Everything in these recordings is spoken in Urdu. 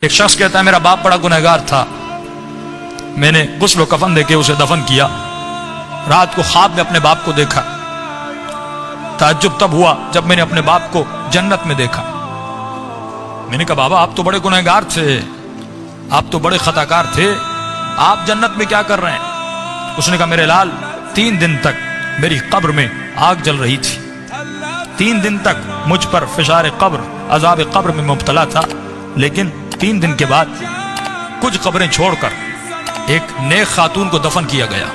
ایک شخص کہتا ہے میرا باپ بڑا گنہگار تھا، میں نے غسل و کفن دے کے اسے دفن کیا، رات کو خواب میں اپنے باپ کو دیکھا، تعجب تب ہوا جب میں نے اپنے باپ کو جنت میں دیکھا۔ میں نے کہا بابا آپ تو بڑے گنہگار تھے، آپ تو بڑے خطاکار تھے، آپ جنت میں کیا کر رہے ہیں؟ اس نے کہا میرے لال 3 دن تک میری قبر میں آگ جل رہی تھی، 3 دن تک مجھ پر فشار قبر عذاب قبر میں مبتلا تھا، لیکن 3 دن کے بعد کچھ قبریں چھوڑ کر ایک نیک خاتون کو دفن کیا گیا،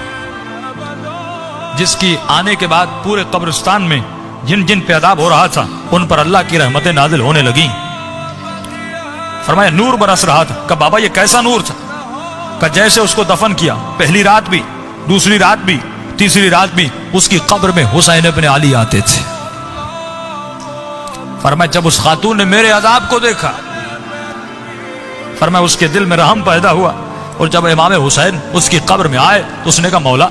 جس کی آنے کے بعد پورے قبرستان میں جن جن پہ عذاب ہو رہا تھا ان پر اللہ کی رحمتیں نازل ہونے لگیں۔ فرمایا نور برس رہا تھا۔ کہا بابا یہ کیسا نور تھا؟ کہا جیسے اس کو دفن کیا پہلی رات بھی، دوسری رات بھی، تیسری رات بھی اس کی قبر میں حسین ابن علی آتے تھے۔ فرمایا جب اس خاتون نے میرے عذاب کو دیکھا، فرمایا اس کے دل میں رحم پیدا ہوا، اور جب امام حسین اس کی قبر میں آئے تو اس نے کہا مولا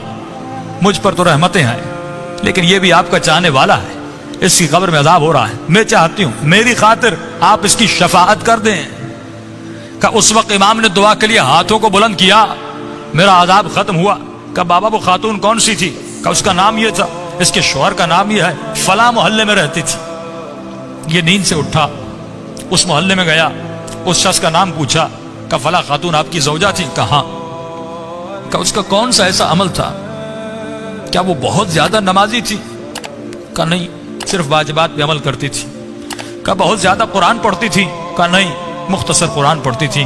مجھ پر تو رحمتیں ہیں، لیکن یہ بھی آپ کا چاہنے والا ہے، اس کی قبر میں عذاب ہو رہا ہے، میں چاہتی ہوں میری خاطر آپ اس کی شفاعت کر دیں۔ کہ اس وقت امام نے دعا کے لیے ہاتھوں کو بلند کیا، میرا عذاب ختم ہوا۔ کہ بابا وہ خاتون کون سی تھی؟ کہ اس کا نام یہ تھا، اس کے شوہر کا نام یہ ہے، فلاں محلے میں رہتی تھی۔ یہ نیند سے اٹھا، اس محلے میں گیا، اس شخص کا نام پوچھا، کہ فلاں خاتون آپ کی زوجہ تھی؟ کہا۔ کہ اس کا کون سا ایسا عمل تھا؟ کیا وہ بہت زیادہ نمازی تھی؟ کہا نہیں، صرف واجبات پہ عمل کرتی تھی۔ کہا بہت زیادہ قرآن پڑھتی تھی؟ کہا نہیں، مختصر قرآن پڑھتی تھی۔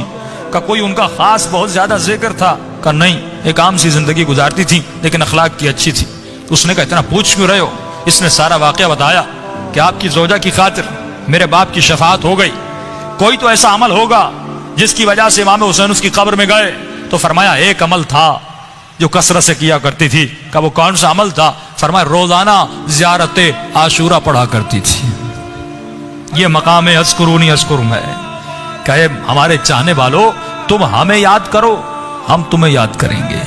کہا کوئی ان کا خاص بہت زیادہ ذکر تھا؟ کہا نہیں، ایک عام سی زندگی گزارتی تھی لیکن اخلاق کی اچھی تھی۔ اس نے کہا اتنا پوچھ کیوں رہے ہو؟ اس نے سارا واقعہ بتایا کہ آپ کی زوجہ کی خاطر میرے باپ کی شفاعت ہو گئی، کوئی تو ایسا عمل ہوگا جس کی وجہ سے امام حسین اس کی قبر میں گئے۔ تو فرمایا ایک عمل تھا جو کثرت سے کیا کرتی تھی۔ کہ وہ کون سا عمل تھا؟ فرمایا روزانہ زیارت عاشورہ پڑھا کرتی تھی۔ یہ مقام اذکرونی اذکرکم ہے کہ ہمارے چاہنے والوں تم ہمیں یاد کرو، ہم تمہیں یاد کریں گے۔